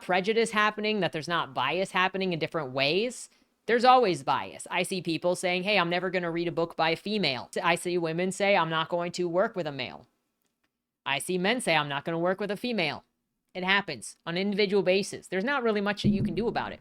prejudice happening, that there's not bias happening in different ways. There's always bias. I see people saying, hey, I'm never going to read a book by a female. I see women say, I'm not going to work with a male. I see men say, I'm not going to work with a female. It happens on an individual basis. There's not really much that you can do about it.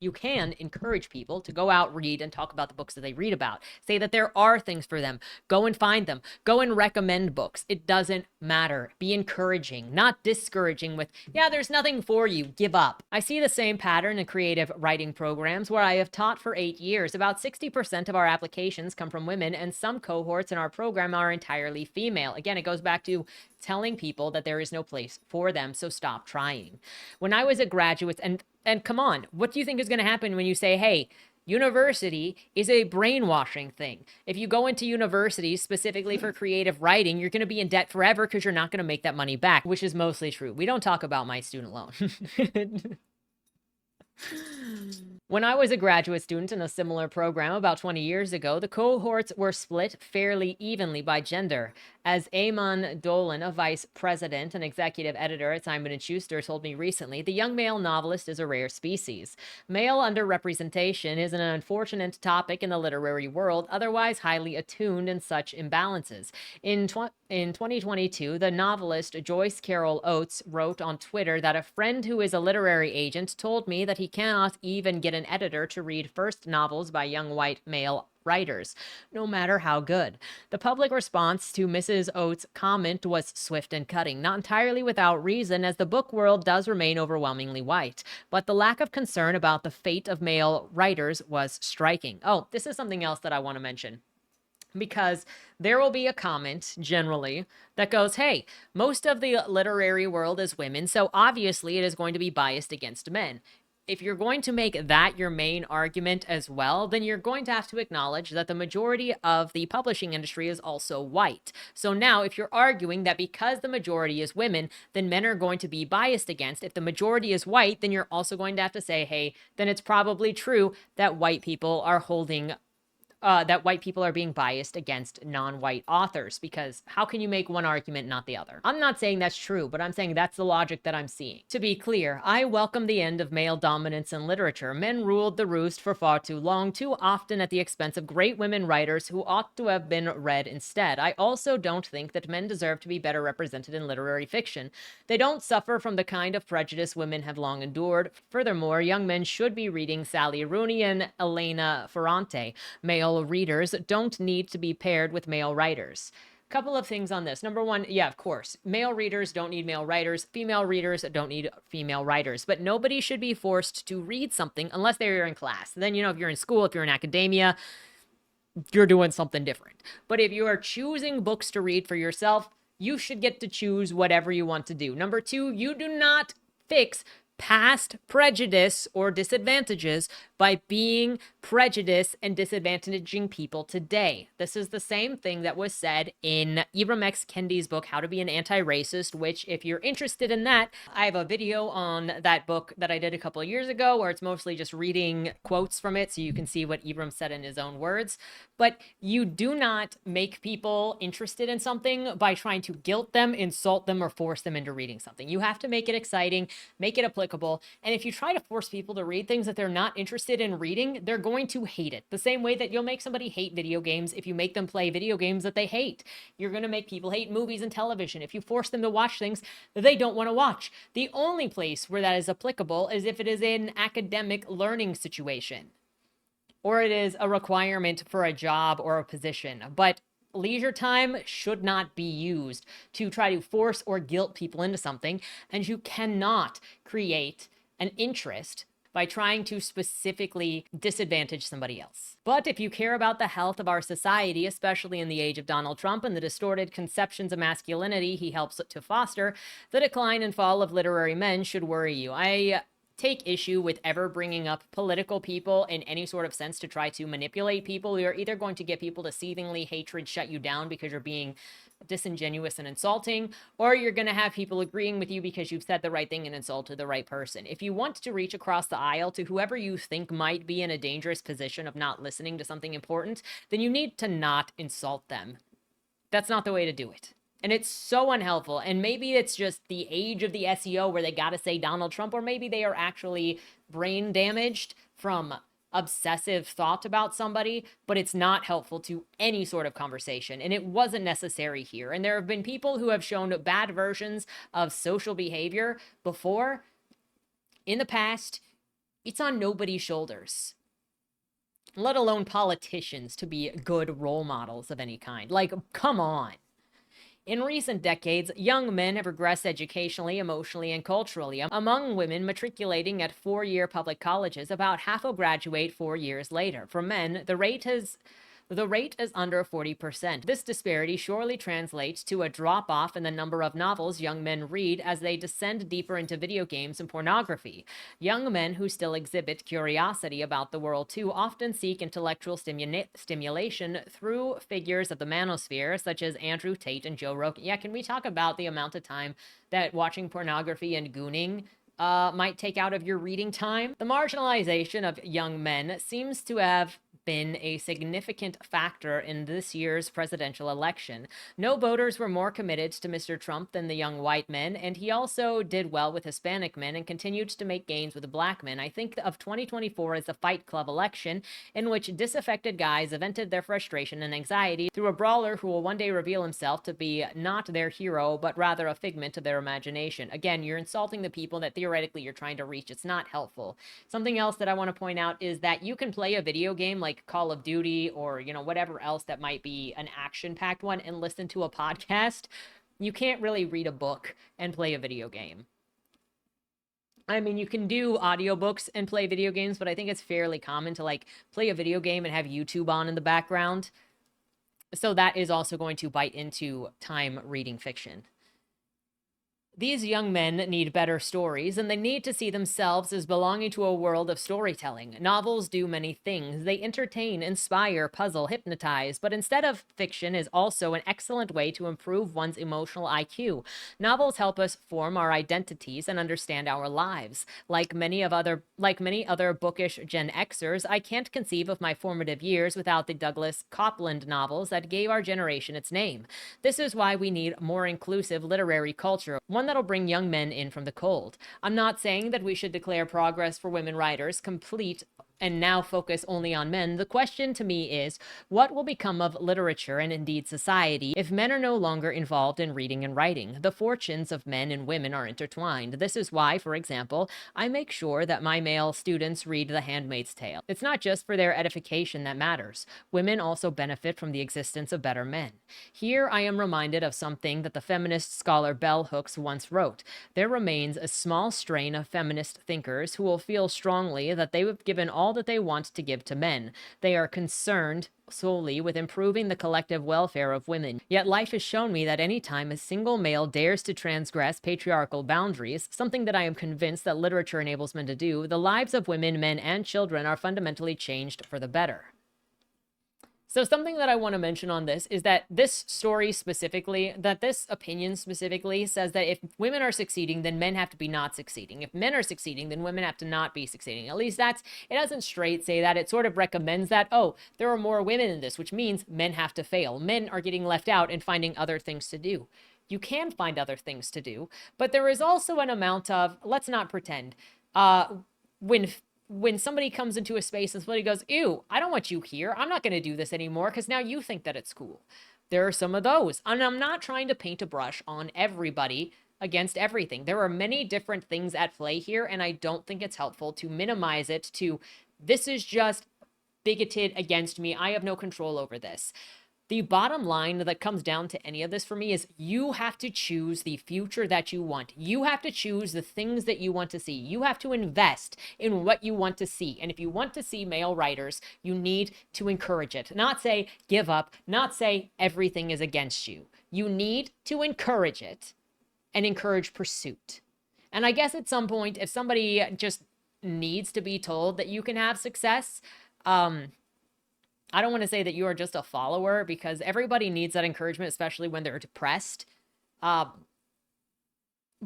You can encourage people to go out, read, and talk about the books that they read about. Say that there are things for them. Go and find them. Go and recommend books. It doesn't matter. Be encouraging, not discouraging with, yeah, there's nothing for you. Give up. I see the same pattern in creative writing programs where I have taught for 8 years. About 60% of our applications come from women, and some cohorts in our program are entirely female. Again, it goes back to telling people that there is no place for them, so stop trying. When I was a graduate, and come on, what do you think is going to happen when you say, hey, university is a brainwashing thing? If you go into university specifically for creative writing, you're going to be in debt forever because you're not going to make that money back, which is mostly true. We don't talk about my student loan. When I was a graduate student in a similar program about 20 years ago, the cohorts were split fairly evenly by gender. As Eamon Dolan, a vice president and executive editor at Simon & Schuster, told me recently, the young male novelist is a rare species. Male underrepresentation is an unfortunate topic in the literary world, otherwise highly attuned in such imbalances. In 2022, the novelist Joyce Carol Oates wrote on Twitter that a friend who is a literary agent told me that he cannot even get an editor to read first novels by young white male writers, no matter how good. The public response to Mrs. Oates' comment was swift and cutting, not entirely without reason, as the book world does remain overwhelmingly white. But the lack of concern about the fate of male writers was striking. Oh, this is something else that I want to mention. Because there will be a comment, generally, that goes, hey, most of the literary world is women, so obviously it is going to be biased against men. If you're going to make that your main argument as well, then you're going to have to acknowledge that the majority of the publishing industry is also white. So now, if you're arguing that because the majority is women, then men are going to be biased against, if the majority is white, then you're also going to have to say, hey, then it's probably true that white people are holding that white people are being biased against non-white authors, because how can you make one argument, not the other? I'm not saying that's true, but I'm saying that's the logic that I'm seeing. To be clear, I welcome the end of male dominance in literature. Men ruled the roost for far too long, too often at the expense of great women writers who ought to have been read instead. I also don't think that men deserve to be better represented in literary fiction. They don't suffer from the kind of prejudice women have long endured. Furthermore, young men should be reading Sally Rooney and Elena Ferrante. Male readers don't need to be paired with male writers. Couple of things on this. Number one, yeah, of course, male readers don't need male writers. Female readers don't need female writers. But nobody should be forced to read something unless they're in class. Then, if you're in school, if you're in academia, you're doing something different. But if you are choosing books to read for yourself, you should get to choose whatever you want to do. Number two, you do not fix past prejudice or disadvantages by being prejudiced and disadvantaging people today. This is the same thing that was said in Ibram X. Kendi's book, How to Be an Anti-Racist, which, if you're interested in that, I have a video on that book that I did a couple of years ago where it's mostly just reading quotes from it so you can see what Ibram said in his own words. But you do not make people interested in something by trying to guilt them, insult them, or force them into reading something. You have to make it exciting, make it applicable. And if you try to force people to read things that they're not interested in reading, they're going to hate it. The same way that you'll make somebody hate video games if you make them play video games that they hate. You're going to make people hate movies and television if you force them to watch things that they don't want to watch. The only place where that is applicable is if it is an academic learning situation, or it is a requirement for a job or a position. But leisure time should not be used to try to force or guilt people into something, and you cannot create an interest by trying to specifically disadvantage somebody else. But if you care about the health of our society, especially in the age of Donald Trump and the distorted conceptions of masculinity he helps to foster, the decline and fall of literary men should worry you. I take issue with ever bringing up political people in any sort of sense to try to manipulate people. You're either going to get people to seethingly hatred shut you down because you're being disingenuous and insulting, or you're going to have people agreeing with you because you've said the right thing and insulted the right person. If you want to reach across the aisle to whoever you think might be in a dangerous position of not listening to something important, then you need to not insult them. That's not the way to do it. And it's so unhelpful. And maybe it's just the age of the SEO where they got to say Donald Trump, or maybe they are actually brain damaged from obsessive thought about somebody, but it's not helpful to any sort of conversation. And it wasn't necessary here. And there have been people who have shown bad versions of social behavior before in the past. It's on nobody's shoulders, let alone politicians, to be good role models of any kind. Like, come on. In recent decades, young men have regressed educationally, emotionally, and culturally. Among women matriculating at four-year public colleges, about half will graduate 4 years later. For men, the rate is under 40%. This disparity surely translates to a drop-off in the number of novels young men read as they descend deeper into video games and pornography. Young men who still exhibit curiosity about the world too often seek intellectual stimulation through figures of the manosphere, such as Andrew Tate and Joe Rogan. Yeah, can we talk about the amount of time that watching pornography and gooning might take out of your reading time? The marginalization of young men seems to have been a significant factor in this year's presidential election. No voters were more committed to Mr. Trump than the young white men, and he also did well with Hispanic men and continued to make gains with black men. I think of 2024 as the Fight Club election, in which disaffected guys vented their frustration and anxiety through a brawler who will one day reveal himself to be not their hero, but rather a figment of their imagination. Again, you're insulting the people that theoretically you're trying to reach. It's not helpful. Something else that I want to point out is that you can play a video game like Call of Duty or, whatever else that might be an action-packed one and listen to a podcast. You can't really read a book and play a video game. I mean, you can do audiobooks and play video games, but I think it's fairly common to play a video game and have YouTube on in the background. So that is also going to bite into time reading fiction. These young men need better stories, and they need to see themselves as belonging to a world of storytelling. Novels do many things. They entertain, inspire, puzzle, hypnotize, but instead of fiction is also an excellent way to improve one's emotional IQ. Novels help us form our identities and understand our lives. Like many other bookish Gen Xers, I can't conceive of my formative years without the Douglas Coupland novels that gave our generation its name. This is why we need more inclusive literary culture, one that'll bring young men in from the cold. I'm not saying that we should declare progress for women writers complete and now focus only on men. The question to me is, what will become of literature and indeed society if men are no longer involved in reading and writing? The fortunes of men and women are intertwined. This is why, for example, I make sure that my male students read The Handmaid's Tale. It's not just for their edification that matters. Women also benefit from the existence of better men. Here I am reminded of something that the feminist scholar Bell Hooks once wrote. There remains a small strain of feminist thinkers who will feel strongly that they have given all that they want to give to men. They are concerned solely with improving the collective welfare of women. Yet life has shown me that any time a single male dares to transgress patriarchal boundaries, something that I am convinced that literature enables men to do, the lives of women, men, and children are fundamentally changed for the better. So something that I want to mention on this is that this story specifically, that this opinion specifically says that if women are succeeding, then men have to be not succeeding. If men are succeeding, then women have to not be succeeding. At least it doesn't straight say that. It sort of recommends that, oh, there are more women in this, which means men have to fail. Men are getting left out and finding other things to do. You can find other things to do, but there is also an amount of, let's not pretend, when somebody comes into a space and somebody goes, ew, I don't want you here. I'm not going to do this anymore because now you think that it's cool. There are some of those. And I'm not trying to paint a brush on everybody against everything. There are many different things at play here, and I don't think it's helpful to minimize it to, this is just bigoted against me. I have no control over this. The bottom line that comes down to any of this for me is you have to choose the future that you want. You have to choose the things that you want to see. You have to invest in what you want to see. And if you want to see male writers, you need to encourage it. Not say give up, not say everything is against you. You need to encourage it and encourage pursuit. And I guess at some point, if somebody just needs to be told that you can have success, I don't want to say that you are just a follower, because everybody needs that encouragement, especially when they're depressed. But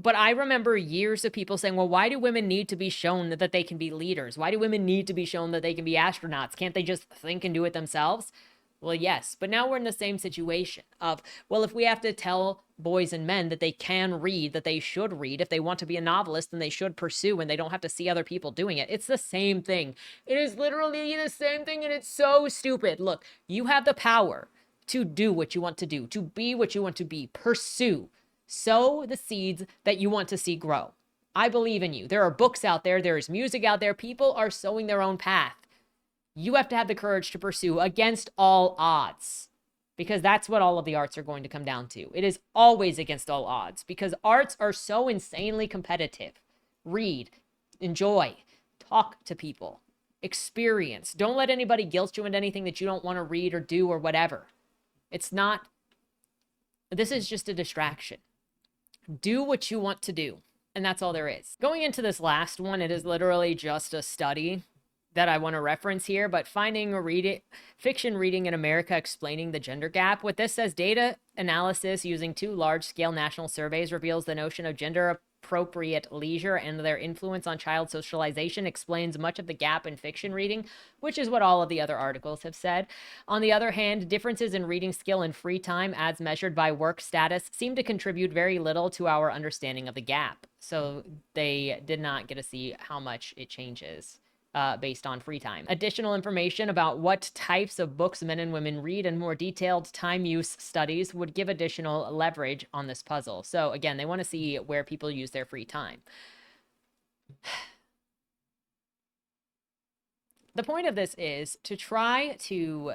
I remember years of people saying, well, why do women need to be shown that they can be leaders? Why do women need to be shown that they can be astronauts? Can't they just think and do it themselves? Well, yes, but now we're in the same situation of, well, if we have to tell boys and men that they can read, that they should read, if they want to be a novelist, then they should pursue, and they don't have to see other people doing it. It's the same thing. It is literally the same thing, and it's so stupid. Look, you have the power to do what you want to do, to be what you want to be, pursue, sow the seeds that you want to see grow. I believe in you. There are books out there. There is music out there. People are sowing their own path. You have to have the courage to pursue against all odds, because that's what all of the arts are going to come down to. It is always against all odds, because arts are so insanely competitive. Read, enjoy, talk to people, experience. Don't let anybody guilt you into anything that you don't want to read or do or whatever. It's not, this is just a distraction. Do what you want to do. And that's all there is. Going into this last one, it is literally just a study that I want to reference here, but finding a fiction reading in America explaining the gender gap. What this says, data analysis using 2 large-scale national surveys reveals the notion of gender-appropriate leisure and their influence on child socialization explains much of the gap in fiction reading, which is what all of the other articles have said. On the other hand, differences in reading skill and free time, as measured by work status, seem to contribute very little to our understanding of the gap. So they did not get to see how much it changes based on free time. Additional information about what types of books men and women read and more detailed time use studies would give additional leverage on this puzzle. So again, they want to see where people use their free time. The point of this is to try to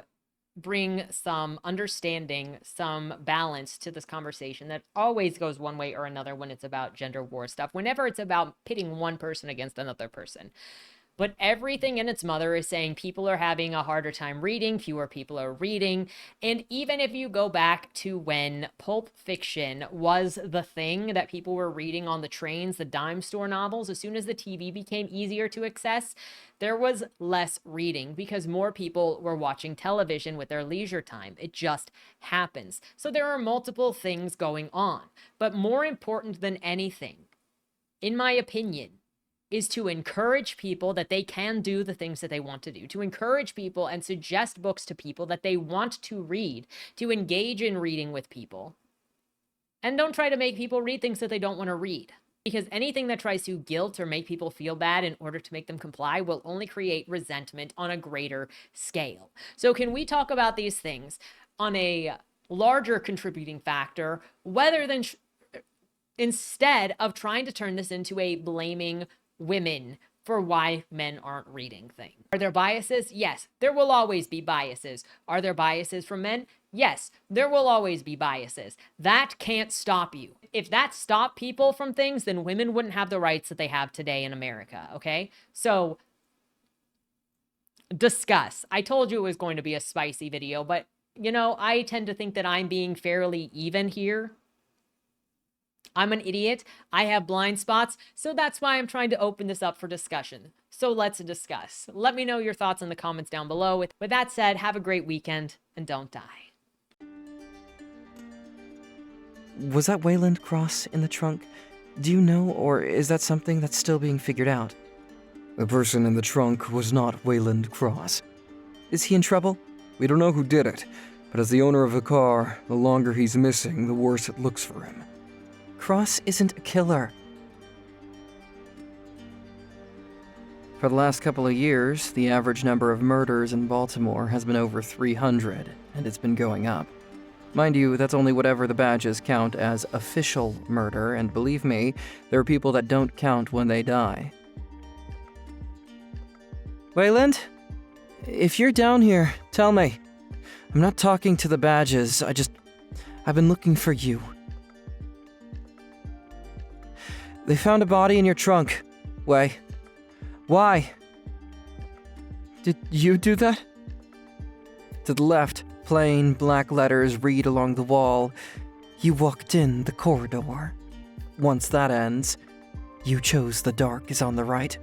bring some understanding, some balance to this conversation that always goes one way or another when it's about gender war stuff, whenever it's about pitting one person against another person. But everything in its mother is saying people are having a harder time reading, fewer people are reading. And even if you go back to when pulp fiction was the thing that people were reading on the trains, the dime store novels, as soon as the TV became easier to access, there was less reading because more people were watching television with their leisure time. It just happens. So there are multiple things going on. But more important than anything, in my opinion, is to encourage people that they can do the things that they want to do, to encourage people and suggest books to people that they want to read, to engage in reading with people. And don't try to make people read things that they don't want to read, because anything that tries to guilt or make people feel bad in order to make them comply will only create resentment on a greater scale. So can we talk about these things on a larger contributing factor, rather than instead of trying to turn this into a blaming women for why men aren't reading things? Are there biases? Yes, there will always be biases. Are there biases from men? Yes, there will always be biases. That can't stop you. If that stopped people from things, then women wouldn't have the rights that they have today in America, okay? So, discuss. I told you it was going to be a spicy video, but, you know, I tend to think that I'm being fairly even here. I'm an idiot. I have blind spots. So that's why I'm trying to open this up for discussion. So let's discuss. Let me know your thoughts in the comments down below. With that said, have a great weekend and don't die. Was that Wayland Cross in the trunk? Do you know, or is that something that's still being figured out? The person in the trunk was not Wayland Cross. Is he in trouble? We don't know who did it, but as the owner of the car, the longer he's missing, the worse it looks for him. Cross isn't a killer. For the last couple of years, the average number of murders in Baltimore has been over 300, and it's been going up. Mind you, that's only whatever the badges count as official murder, and believe me, there are people that don't count when they die. Wayland? If you're down here, tell me. I'm not talking to the badges, I've been looking for you. They found a body in your trunk. Why? Did you do that? To the left, plain black letters read along the wall. You walked in the corridor. Once that ends, you chose the dark is on the right.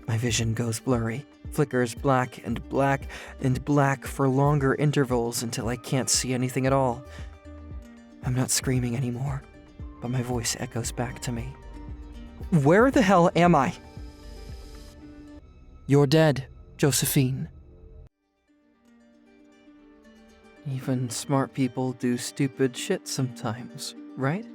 My vision goes blurry, flickers black and black and black for longer intervals until I can't see anything at all. I'm not screaming anymore, but my voice echoes back to me. Where the hell am I? You're dead, Josephine. Even smart people do stupid shit sometimes, right?